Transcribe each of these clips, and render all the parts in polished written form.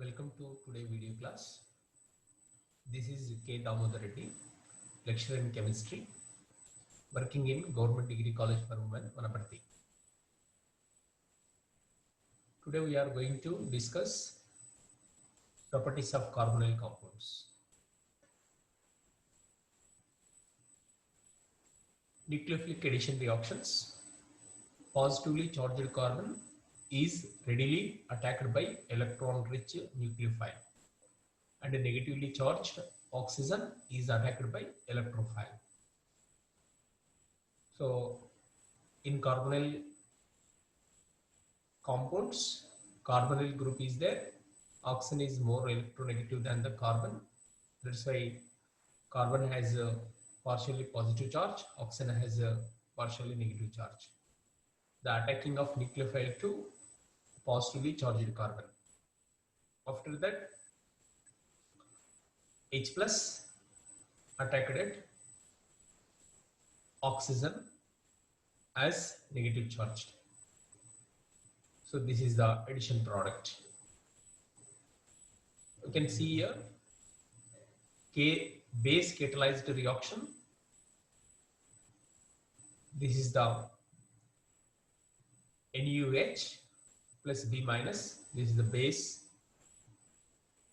Welcome to today video class. This is K. Damodar Reddy, lecturer in chemistry, working in Government Degree College for Women, Vanaparthi. Today we are going to discuss properties of carbonyl compounds. Nucleophilic addition reactions. Positively charged carbon is readily attacked by electron-rich nucleophile, and a negatively charged oxygen is attacked by electrophile. So, in carbonyl compounds, carbonyl group is there. Oxygen is more electronegative than the carbon. That's why carbon has a partially positive charge, oxygen has a partially negative charge. The attacking of nucleophile to positively charged carbon. After that, H plus attacked at oxygen as negative charged. So this is the addition product. You can see here K base catalyzed reaction. This is the NuH plus B minus. This is the base.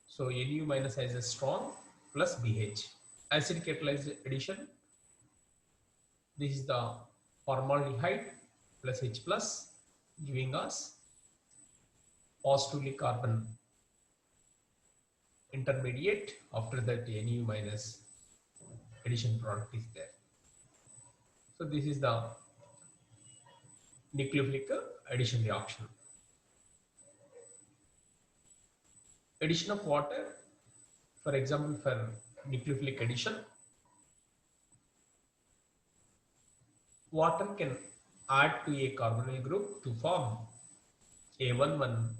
So Nu minus has a strong plus BH. Acid catalyzed addition. This is the formaldehyde plus H plus, giving us positively carbon intermediate. After that, Nu minus addition product is there. So this is the nucleophilic addition reaction. Addition of water, for example, for nucleophilic addition, water can add to a carbonyl group to form a 1,1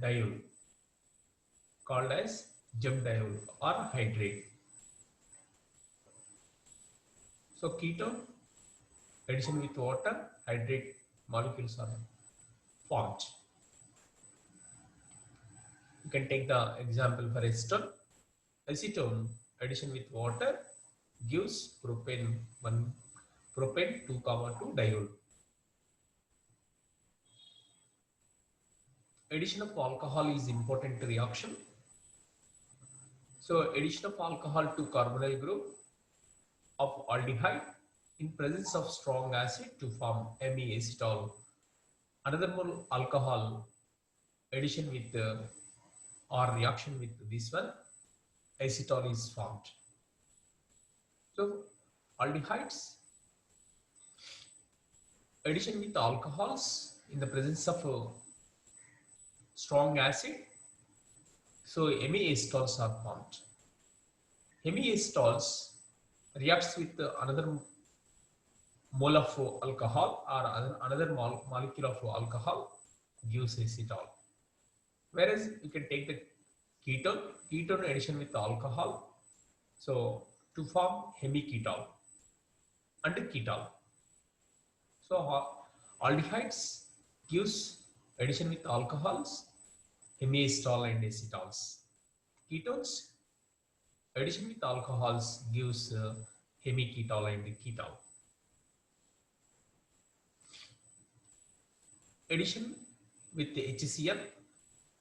diol called as gem diol or hydrate. So ketone addition with water, hydrate molecules are formed. You can take the example for acetone. Acetone addition with water gives propane 2,2 diol. Addition of alcohol is important reaction. So addition of alcohol to carbonyl group of aldehyde in presence of strong acid to form Me-acetol. Another more alcohol addition with or reaction with this one, acetol is formed. So aldehydes addition with alcohols in the presence of strong acid, so Me-acetols are formed. Me-acetols reacts with another mole of alcohol or another molecule of alcohol, gives acetol. Whereas you can take the ketone addition with alcohol, so to form hemiketol and ketol. So aldehydes gives addition with alcohols, hemiacetol and acetols. Ketones addition with alcohols gives hemiketol and ketol. Addition with the HCl,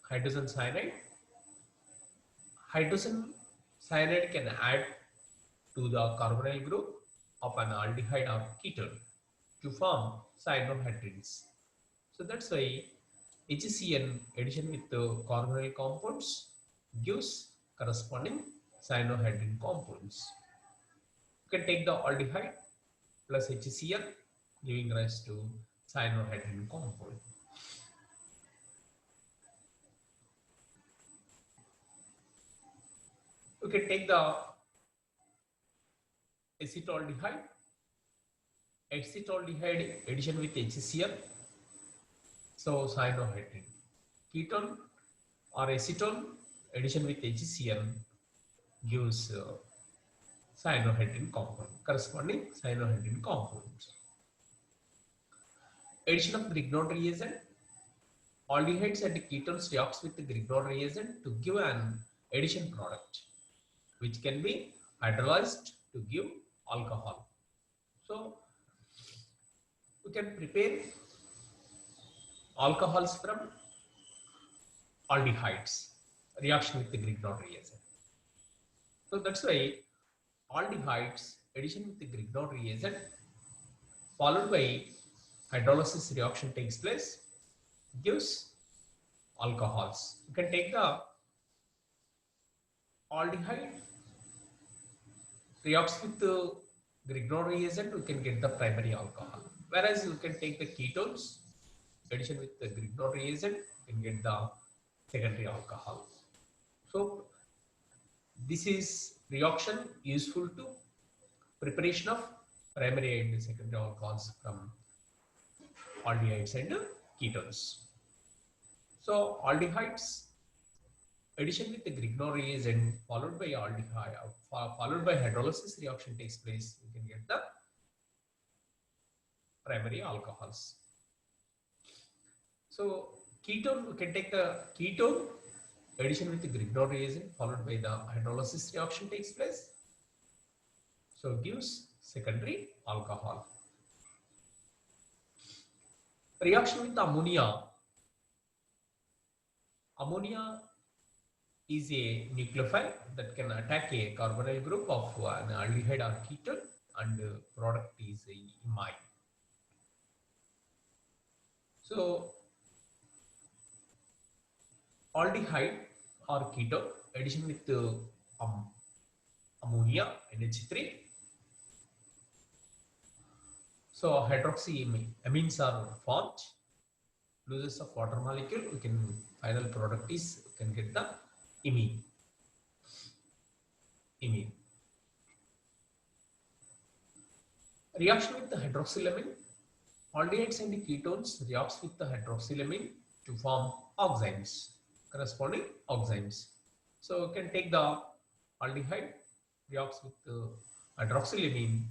hydrogen cyanide. Hydrogen cyanide can add to the carbonyl group of an aldehyde or ketone to form cyanohydrins. So that's why HCl addition with the carbonyl compounds gives corresponding cyanohydrin compounds. You can take the aldehyde plus HCl, giving rise to cyanohydrin compound. You can take the acetaldehyde addition with HCl, so cyanohydrin. Ketone or acetone addition with HCl gives cyanohydrin compound, corresponding cyanohydrin compounds. Addition of Grignard reagent. Aldehydes and ketones reacts with the Grignard reagent to give an addition product, which can be hydrolyzed to give alcohol. So we can prepare alcohols from aldehydes reaction with the Grignard reagent. So that's why aldehydes addition with the Grignard reagent followed by hydrolysis reaction takes place, gives alcohols. You can take the aldehyde reacts with the Grignard reagent, we can get the primary alcohol. Whereas you can take the ketones addition with the Grignard reagent, you can get the secondary alcohol. So this is reaction useful to preparation of primary and secondary alcohols from aldehydes and ketones. So aldehydes addition with the Grignard reagent followed by aldehyde followed by hydrolysis reaction takes place. You can get the primary alcohols. So ketone, we can take the ketone addition with the Grignard reagent followed by the hydrolysis reaction takes place. So it gives secondary alcohol. Reaction with ammonia. Ammonia is a nucleophile that can attack a carbonyl group of an aldehyde or ketone, and product is a imine. So aldehyde or ketone addition with ammonia NH3. So hydroxyamines are formed, loses of water molecule. We can final product is we can get the imine. Reaction with the hydroxylamine. Aldehydes and ketones reacts with the hydroxylamine to form oximes, corresponding oximes. So you can take the aldehyde reacts with the hydroxylamine,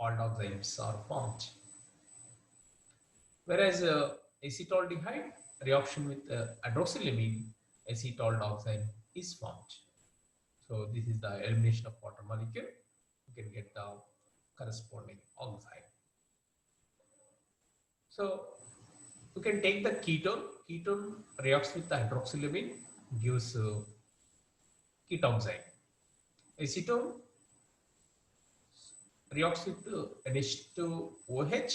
aldoximes are formed. Whereas acetaldehyde reaction with hydroxylamine, acetaldoxime is formed. So this is the elimination of water molecule. You can get the corresponding oxide. So you can take the ketone. Ketone reacts with the hydroxylamine, gives ketoxide. Acetone reacts with NH2OH,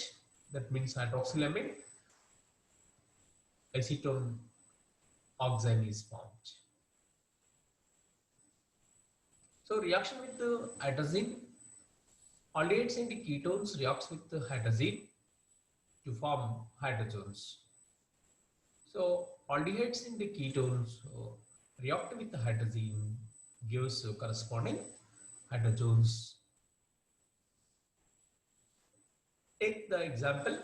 that means hydroxylamine. Acetone oxime is formed. So reaction with the hydrazine. Aldehydes and ketones reacts with the hydrazine to form hydrogens. So aldehydes and ketones react with the hydrazine, gives corresponding hydrogens. Take the example,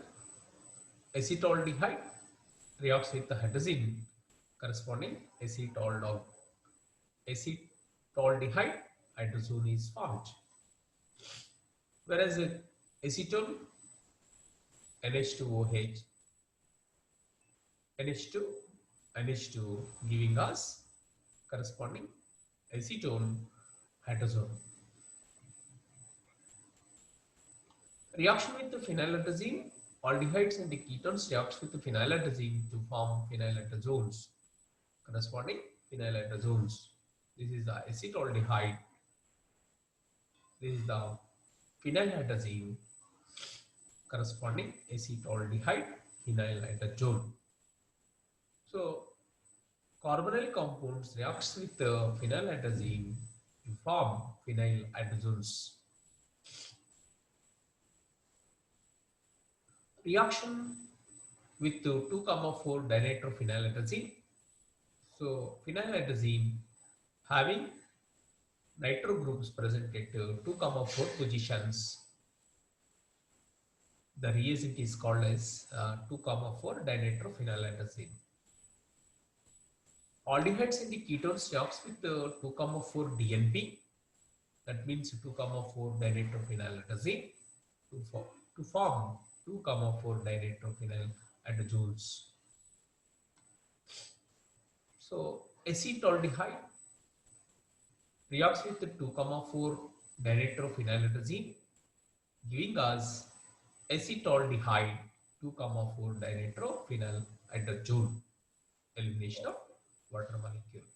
acetaldehyde reacts with the hydrazine, corresponding acetaldehyde hydrazone is formed. Whereas acetone NH2OH, NH2 giving us corresponding acetone hydrazone. Reaction with the phenyladrazine. Aldehydes and ketones reacts with the phenyladrazine to form phenyladrazones, corresponding phenyladrazones. This is the acetaldehyde. This is the phenyladrazine, corresponding acetaldehyde phenylhydrazone. So carbonyl compounds reacts with the phenyladrazine to form phenylhydrogens. Reaction with 2,4 dinitrofenylhydrazine. So phenylhydrazine having nitro groups present at 2,4 positions. The reagent is called as 2,4 dinitrofenylhydrazine. Aldehydes and ketones reacts with 2,4 DNP. That means 2,4 dinitrofenylhydrazine to form 2,4 dinitrofenylhydrogens. So acetaldehyde reacts with 2,4 dinitrofenylhydrazine, giving us acetaldehyde 2,4 dinitrophenylhydrazone, elimination of water molecule.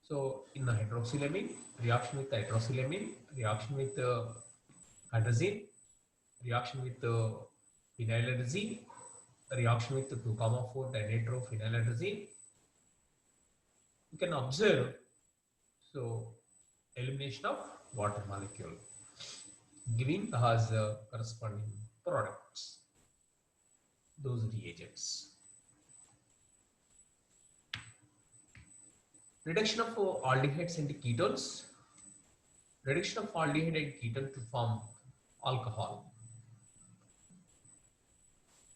So in the hydroxylamine, reaction with hydroxylamine, reaction with hydrazine, reaction with phenyl reaction with 2,4 dinitrophenylhydrazine, you can observe so elimination of water molecule, giving us corresponding products, those reagents. Reduction of aldehydes and ketones. Reduction of aldehyde and ketone to form alcohol.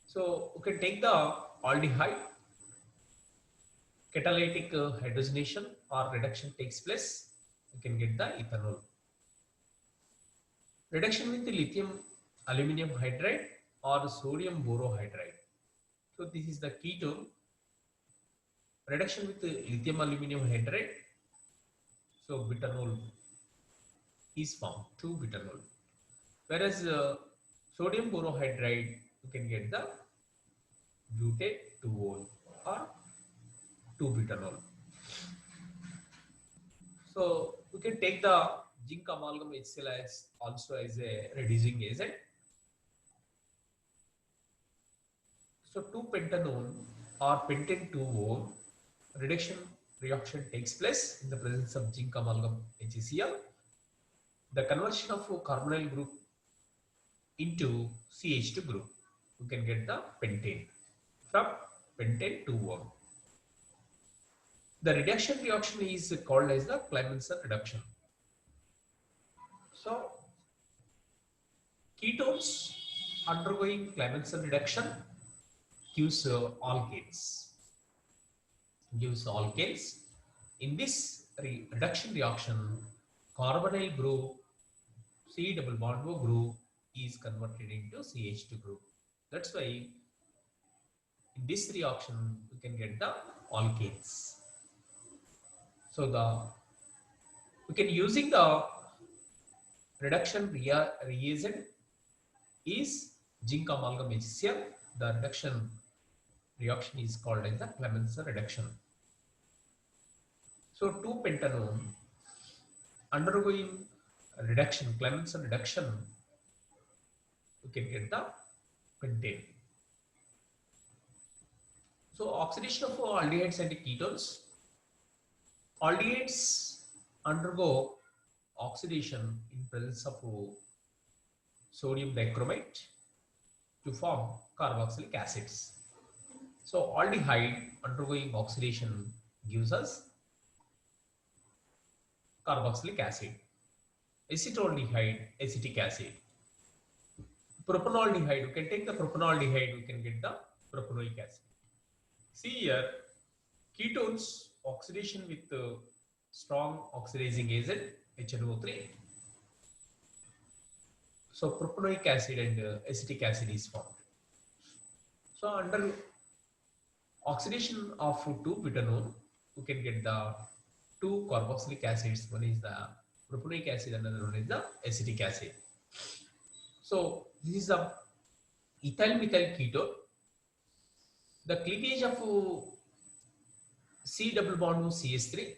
So we can take the aldehyde, catalytic hydrogenation or reduction takes place, you can get the ethanol. Reduction with the lithium aluminum hydride or sodium borohydride. So this is the ketone. Reduction with the lithium aluminum hydride, so butanol is formed, 2-butanol. Whereas sodium borohydride, you can get the butane 2-ol or 2-butanol. So we can take the zinc amalgam HCl as also as a reducing agent. So 2-pentanone or pentane 2-ol reaction takes place in the presence of zinc amalgam HCl. The conversion of carbonyl group into CH2 group, you can get the pentane from pentane 2-ol. The reduction reaction is called as the Clemmensen reduction. So ketones undergoing Clemmensen reduction gives alkanes. In this reduction reaction, carbonyl group C double bond O group is converted into CH2 group. That's why in this reaction you can get the alkanes. So we can using the reduction reagent is zinc amalgam HCl. The reduction reaction is called as the Clemmensen reduction. So 2-pentanone undergoing reduction, Clemmensen reduction, you can get the pentane. So oxidation of aldehydes and ketones. Aldehydes undergo oxidation in presence of sodium dichromate to form carboxylic acids. So aldehyde undergoing oxidation gives us carboxylic acid. Acetaldehyde, acetic acid. Propanaldehyde, you can take the propanaldehyde, we can get the propanoic acid. See here, ketones oxidation with strong oxidizing agent HNO3. So propanoic acid and acetic acid is formed. So under oxidation of 2-butanol, you can get the 2 carboxylic acids. One is the propanoic acid, another one is the acetic acid. So this is a ethyl methyl ketone. The cleavage of C double bond CH3,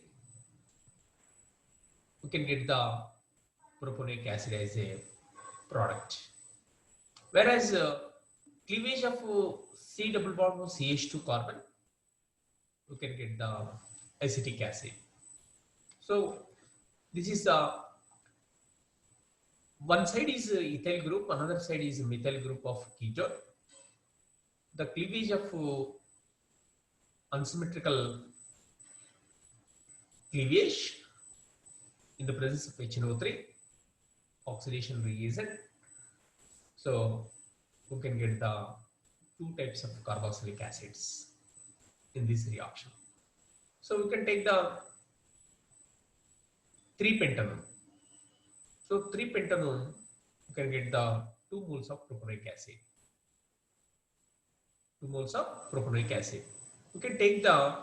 we can get the propanoic acid as a product. Whereas cleavage of C double bond CH2 carbon, we can get the acetic acid. So this is the one side is ethyl group, another side is methyl group of ketone. The cleavage of unsymmetrical cleavage in the presence of HNO3, oxidation reagent. So you can get the 2 types of carboxylic acids in this reaction. So we can take the 3-pentanone. So 3-pentanone, you can get the 2 moles of propanoic acid. 2 moles of propanoic acid. You can take the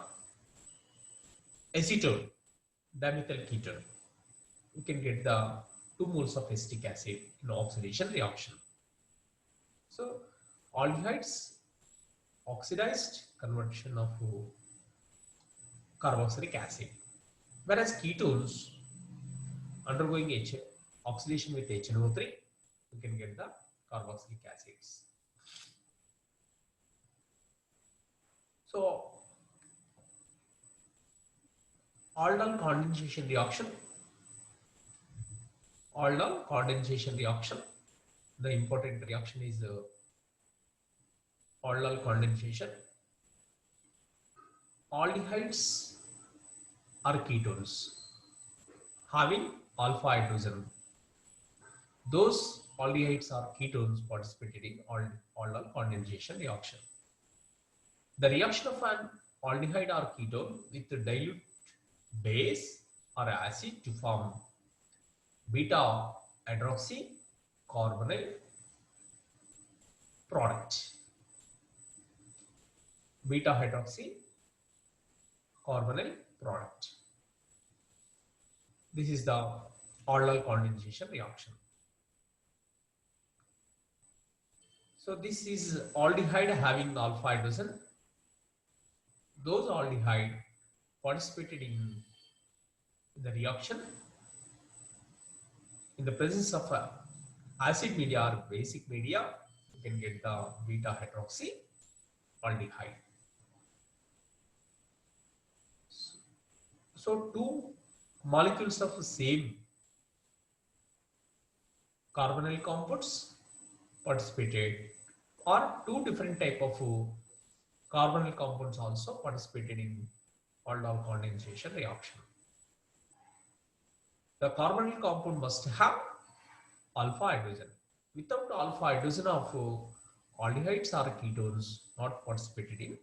acetone dimethyl ketone. You can get the 2 moles of acetic acid in oxidation reaction. So aldehydes oxidized conversion of carboxylic acid, whereas ketones undergoing oxidation with HNO3, you can get the carboxylic acids. So aldol condensation reaction, aldol condensation reaction, the important reaction is aldol condensation. Aldehydes are ketones having alpha hydrogen. Those aldehydes are ketones participated in aldol condensation reaction. The reaction of an aldehyde or ketone with the dilute base or acid to form beta hydroxy carbonyl product. Beta hydroxy carbonyl product. This is the aldol condensation reaction. So this is aldehyde having alpha hydrogen. Those aldehyde participated in the reaction in the presence of acid media or basic media. You can get the beta hydroxy aldehyde. So two molecules of the same carbonyl compounds participated, or two different type of carbonyl compounds also participated in aldol condensation reaction. The carbonyl compound must have alpha hydrogen. Without alpha hydrogen of aldehydes or ketones not participated in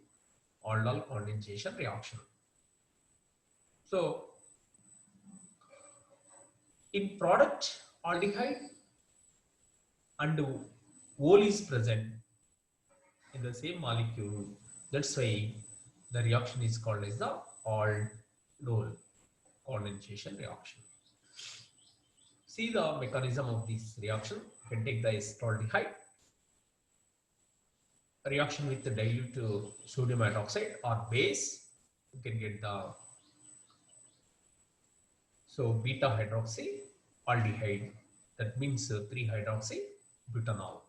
aldol condensation reaction. So in product aldehyde and ole is present in the same molecule. That's why the reaction is called as the aldol condensation reaction. See the mechanism of this reaction. You can take the acetaldehyde, reaction with the dilute sodium hydroxide or base. You can get the beta hydroxy aldehyde. That means 3-hydroxy butanol.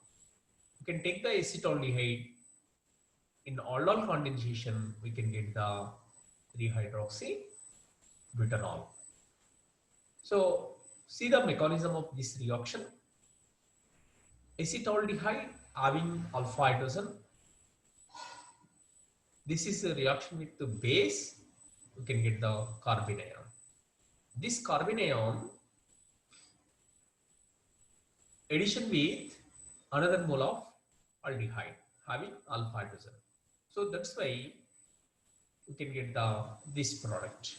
You can take the acetaldehyde. In aldol condensation, we can get the 3-hydroxy butanol. So see the mechanism of this reaction. Acetaldehyde having alpha hydrogen. This is a reaction with the base. You can get the carbanion. This carbanion addition with another mole of aldehyde having alpha hydrogen. So that's why you can get this product.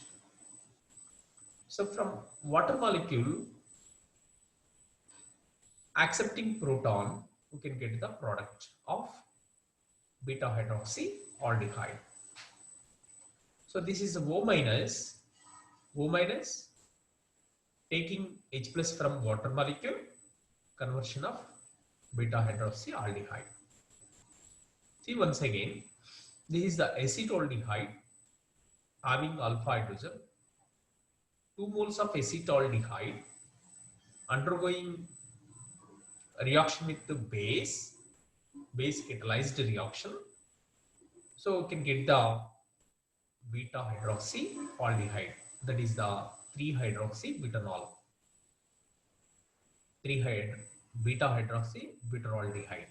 So from water molecule accepting proton, you can get the product of beta hydroxy aldehyde. So this is O minus taking H plus from water molecule, conversion of beta hydroxy aldehyde. See once again, this is the acetaldehyde having alpha hydrogen. 2 moles of acetaldehyde undergoing reaction with the base catalyzed reaction. So you can get the beta hydroxy aldehyde. That is the 3-hydroxy butanol. Beta hydroxy butanaldehyde.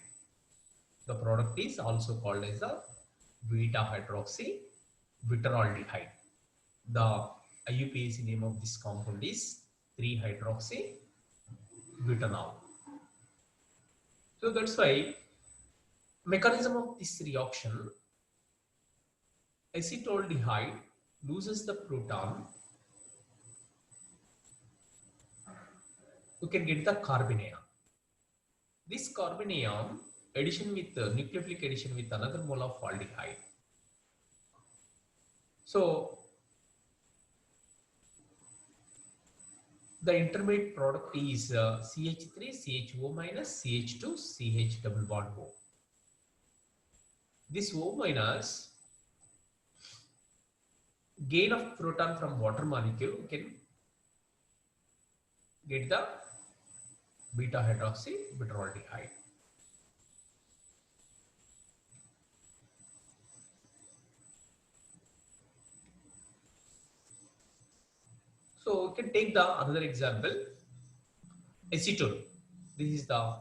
The product is also called as the beta hydroxy butanaldehyde. The IUPAC name of this compound is 3-hydroxy butanol. So that's why mechanism of this reaction, acetaldehyde loses the proton. You can get the carbanion. This carbanion addition with nucleophilic addition with another mole of aldehyde. So The intermediate product is CH3, CHO minus, CH2, CH double bond O. This O minus gain of proton from water molecule can get the beta hydroxy butylaldehyde. So we can take the another example, acetone. This is the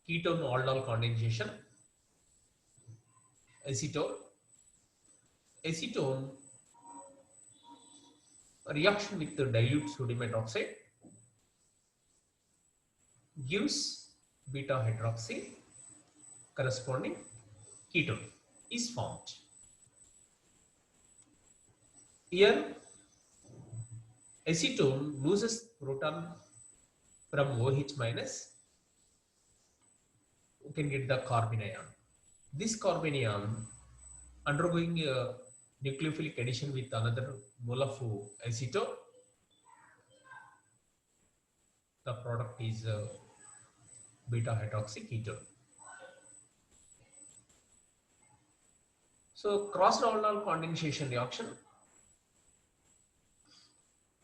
ketone aldol condensation. Acetone reaction with the dilute sodium hydroxide gives beta hydroxy corresponding ketone is formed. Here acetone loses proton from OH minus, you can get the carbon ion. This carbon ion undergoing a nucleophilic addition with another mole of acetone, the product is beta hydroxy ketone. So crossed aldol condensation reaction.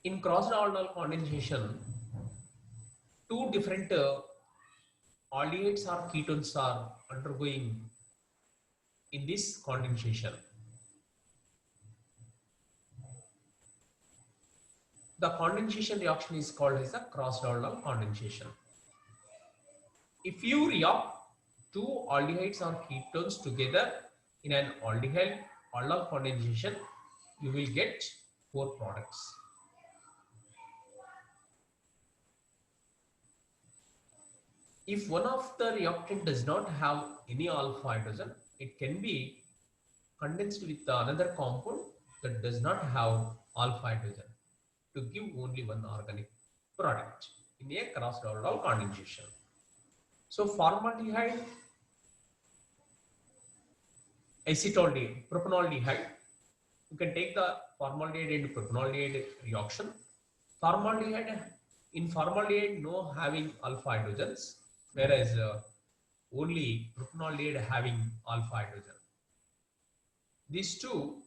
In crossed aldol condensation, two different aldehydes or ketones are undergoing in this condensation. The condensation reaction is called as a crossed aldol condensation. If you react two aldehydes or ketones together in an aldehyde aldol condensation, you will get four products. If one of the reactant does not have any alpha hydrogen, it can be condensed with another compound that does not have alpha hydrogen to give only one organic product in a crossed aldol condensation. So formaldehyde, acetaldehyde, propanaldehyde, you can take the formaldehyde and propanaldehyde reaction. Formaldehyde, in formaldehyde no having alpha hydrogens, whereas only propanaldehyde having alpha hydrogen. These two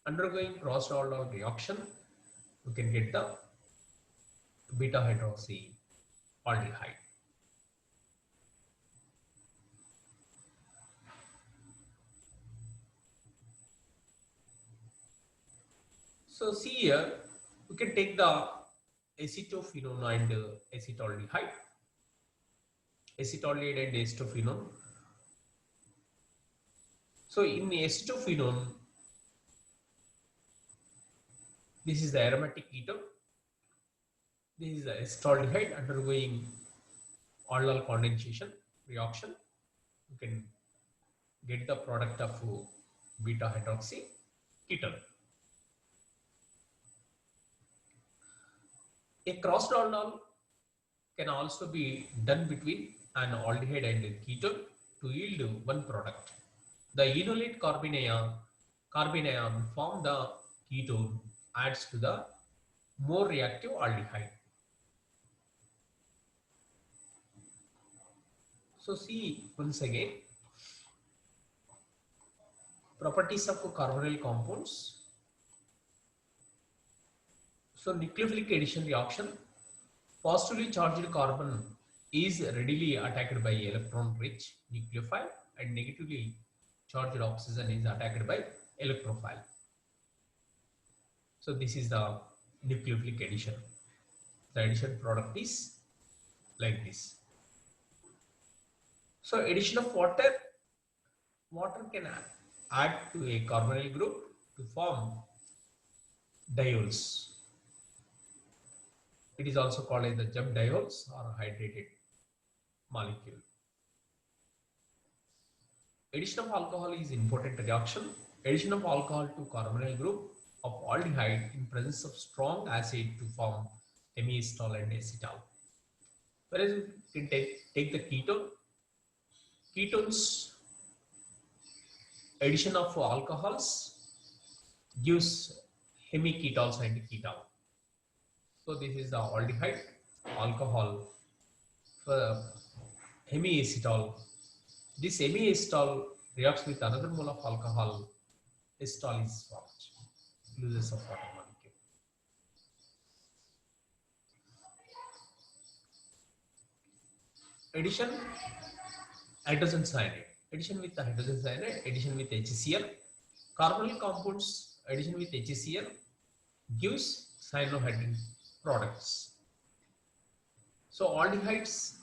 undergoing crossed aldol reaction, you can get the beta hydroxy aldehyde. So see here, you can take the acetophenone and acetaldehyde, acetaldehyde and acetophenone. So in acetophenone, this is the aromatic ketone. This is the acetaldehyde undergoing aldol condensation reaction. You can get the product of beta hydroxy ketone. A crossed aldol can also be done between an aldehyde and ketone to yield one product. The enolate carbon ion form the ketone adds to the more reactive aldehyde. So see once again properties of carbonyl compounds. So nucleophilic addition reaction, positively charged carbon is readily attacked by electron rich nucleophile and negatively charged oxygen is attacked by electrophile. So this is the nucleophilic addition. The addition product is like this. So addition of water can add to a carbonyl group to form diols. It is also called as the jump diols or hydrated molecule. Addition of alcohol is important reaction. Addition of alcohol to carbonyl group of aldehyde in presence of strong acid to form hemiacetal and acetal. Whereas you can take the ketone. Ketones, addition of alcohols gives hemiketols and ketol. So this is the aldehyde, alcohol, hemiacetal. This hemiacetal reacts with another mole of alcohol. Acetal is formed, loses of water molecule. Addition, hydrogen cyanide. Addition with the hydrogen cyanide, addition with HCl. Carbonyl compounds, addition with HCl gives cyanohydrin products. So aldehydes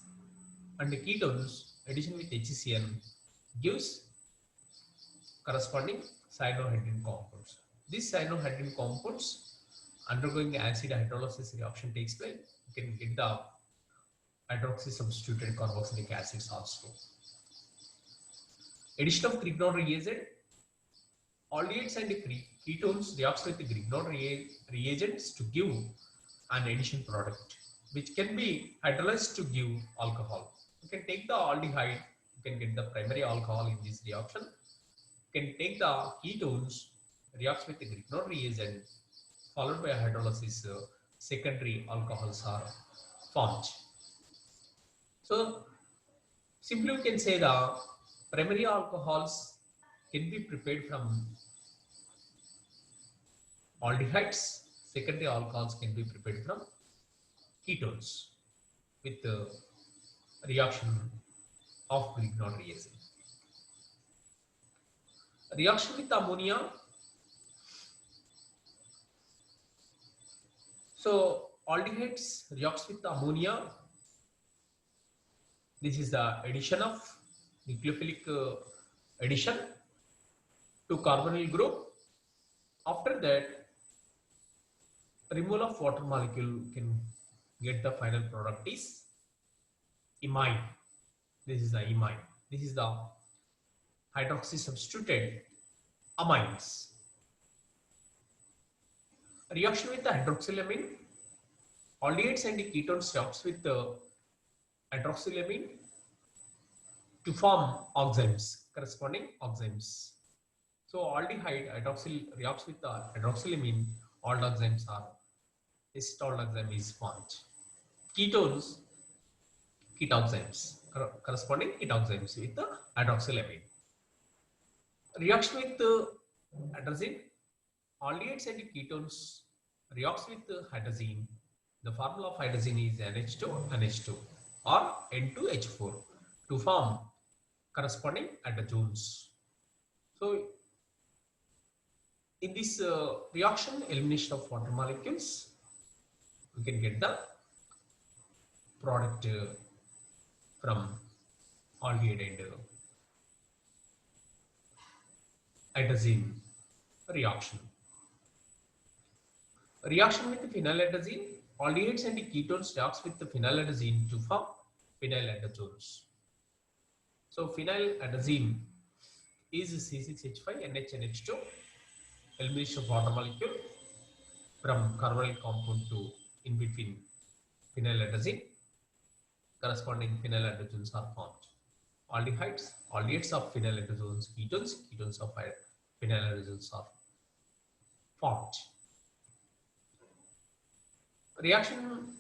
and ketones, addition with HCl gives corresponding cyanohydrin compounds. These cyanohydrin compounds undergoing acid hydrolysis reaction takes place. You can get the hydroxy substituted carboxylic acids also. Addition of Grignard reagent. Aldehydes and ketones reacts with the Grignard reagents to give an addition product, which can be hydrolyzed to give alcohol. You can take the aldehyde, you can get the primary alcohol in this reaction. You can take the ketones, reacts with the Grignard reagent, followed by hydrolysis, secondary alcohols are formed. So simply we can say the primary alcohols can be prepared from aldehydes, secondary alcohols can be prepared from ketones with the reaction of Grignard reagent. Reaction with ammonia. So aldehydes reacts with ammonia. This is the addition of nucleophilic addition to carbonyl group. After that, removal of water molecule can get the final product is imine. This is the imine. This is the hydroxy substituted amines. Reaction with the hydroxylamine. Aldehydes and ketones reacts with the hydroxylamine to form oximes, corresponding oximes. So aldehyde hydroxyl reacts with the hydroxylamine, aldoximes are acetoaldoxime is formed. Ketones, ketoximes, corresponding ketoximes with the hydroxylamine. Reaction with the hydrazine. Aldehydes and ketones reacts with the hydrazine. The formula of hydrazine is NH2, NH2 or N2H4 to form corresponding hydrogens. So in this reaction, elimination of water molecules, we can get the product from aldehyde and hydrazine reaction. Reaction with the phenyladazine. Aldehydes and ketones reacts with the phenyladazine to form phenylaldehydes. So phenyladazine is C6H5NH2, elimination of water molecule from carbonyl compound to in between phenyladazine, corresponding phenylaldehydes are formed. Aldehydes of phenylaldehydes, ketones of phenylaldehydes are formed. Reaction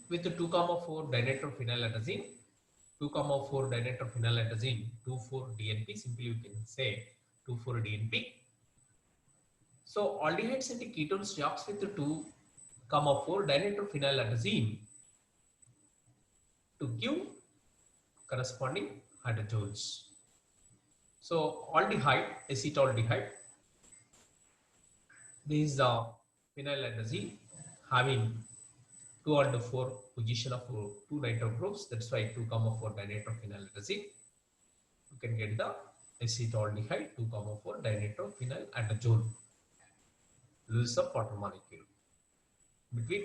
with the 2,4 dinitrofenyladazine, 2,4 dinitrofenyladazine, 2,4-DNP, simply you can say 2,4-DNP. So aldehydes and ketones reacts with the 2,4 dinitrofenyladazine to give corresponding hydrogens. So aldehyde, acetaldehyde, this is the phenyladazine having 2 and 4 position of 2 nitro groups. That's why 2,4 dinitrofenyladazine. You can get the acetaldehyde 2,4 dinitrofenyladazole. Lose of water molecule between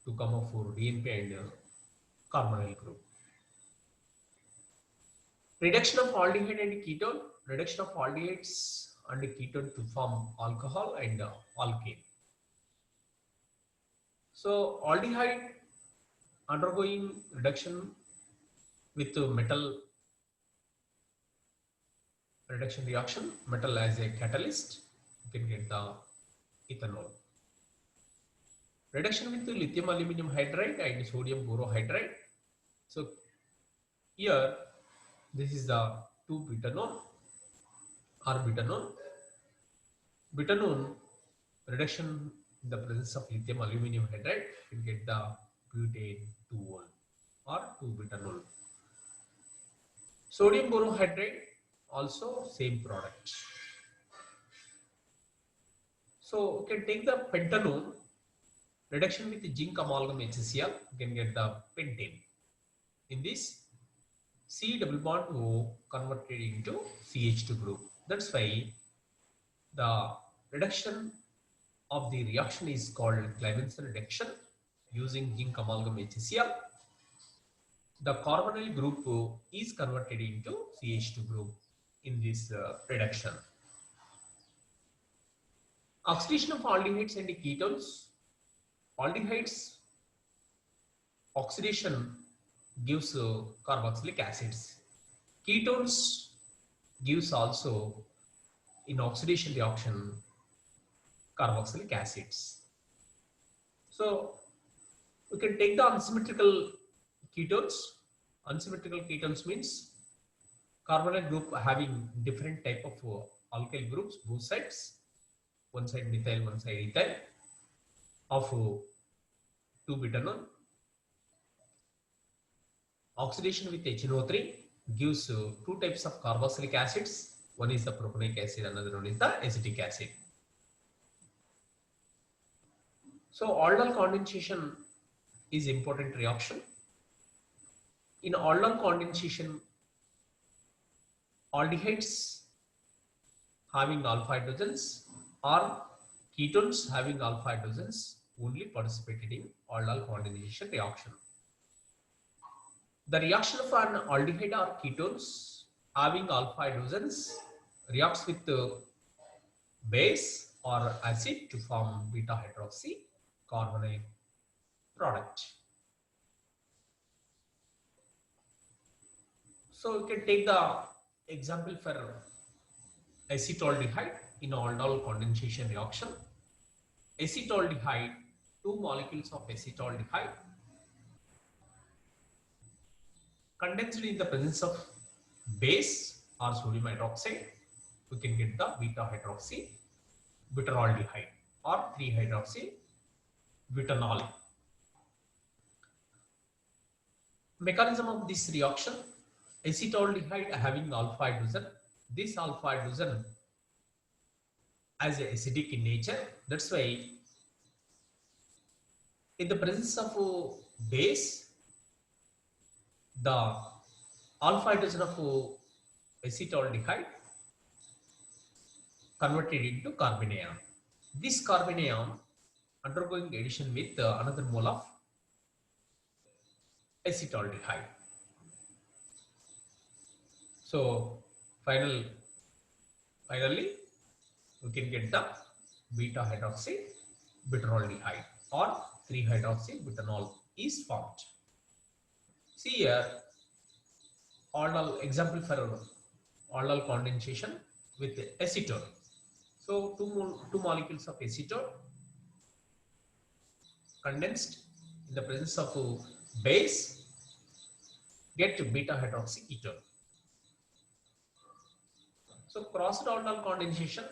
2,4 DNP and carbonyl group. Reduction of aldehyde and ketone. Reduction of aldehydes and ketone to form alcohol and alkane. So aldehyde undergoing reduction with metal reduction reaction, metal as a catalyst, you can get the ethanol. reduction with lithium aluminum hydride and sodium borohydride. So here this is the 2-butanone or butanone. Butanone reduction in the presence of lithium aluminum hydride, you get the butane 2-1 or 2-butanol. Sodium borohydride also same product. So you can take the pentanone reduction with the zinc amalgam HCl, you can get the pentane. In this, C double bond O converted into CH2 group. That's why the reduction of the reaction is called Clemmensen reduction using zinc amalgam HCl. The carbonyl group is converted into CH2 group in this reduction. Oxidation of aldehydes and ketones. Aldehydes oxidation gives carboxylic acids. Ketones gives also in oxidation reaction carboxylic acids. So we can take the unsymmetrical ketones. Unsymmetrical ketones means carbonyl group having different type of alkyl groups, both sides. One side methyl, one side ethyl of 2-butanone. Oxidation with HNO3 gives two types of carboxylic acids. One is the propanoic acid, another one is the acetic acid. So aldol condensation is important reaction. In aldol condensation, aldehydes having alpha hydrogens or ketones having alpha hydrogens only participated in aldol condensation reaction. The reaction of an aldehyde or ketones having alpha hydrogens reacts with the base or acid to form beta hydroxy carbonyl product. So you can take the example for acetaldehyde in aldol condensation reaction. Acetaldehyde, 2 molecules of acetaldehyde condensed in the presence of base or sodium hydroxide, we can get the beta hydroxy butylaldehyde or 3-hydroxy butanol. Mechanism of this reaction: acetaldehyde having alpha hydrogen. This alpha hydrogen as acidic in nature. That's why in the presence of base, the alpha hydrogen of acetaldehyde converted into carbanion. This carbanion undergoing addition with another mole of acetaldehyde. So finally we can get the beta hydroxy butylaldehyde or 3-hydroxy butanol is formed. See here, aldol example for aldol condensation with acetone. So two molecules of acetone condensed in the presence of base get beta hydroxy ketone. So crossed aldol condensation.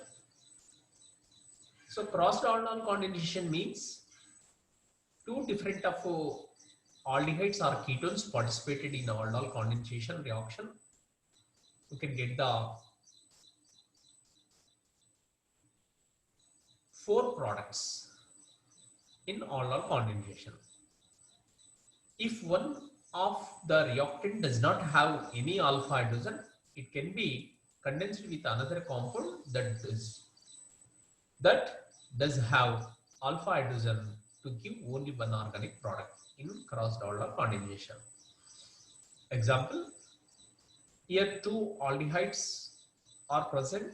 So crossed aldol condensation means two different of aldehydes or ketones participated in aldol condensation reaction. You can get the 4 products in aldol condensation. If one of the reactant does not have any alpha hydrogen, it can be condensed with another compound that does have alpha hydrogen to give only one organic product in crossed aldol condensation. Example, here 2 aldehydes are present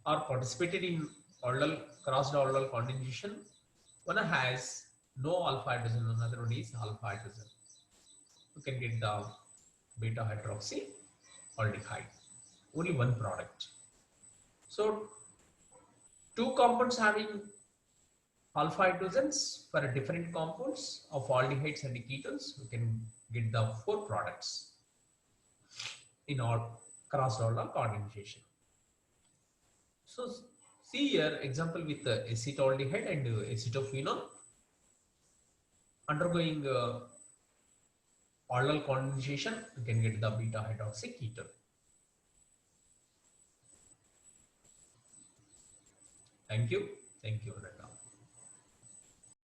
or participated in crossed aldol condensation. One has no alpha hydrogen, another one is alpha hydrogen. You can get the beta hydroxy aldehyde, only one product. So 2 compounds having alpha hydrogens for different compounds of aldehydes and ketones. We can get the four products in all cross-Lawler coordination. So see here example with the acetaldehyde and acetophenol undergoing aldol condensation, you can get the beta hydroxy ketone. Thank you, Ananda.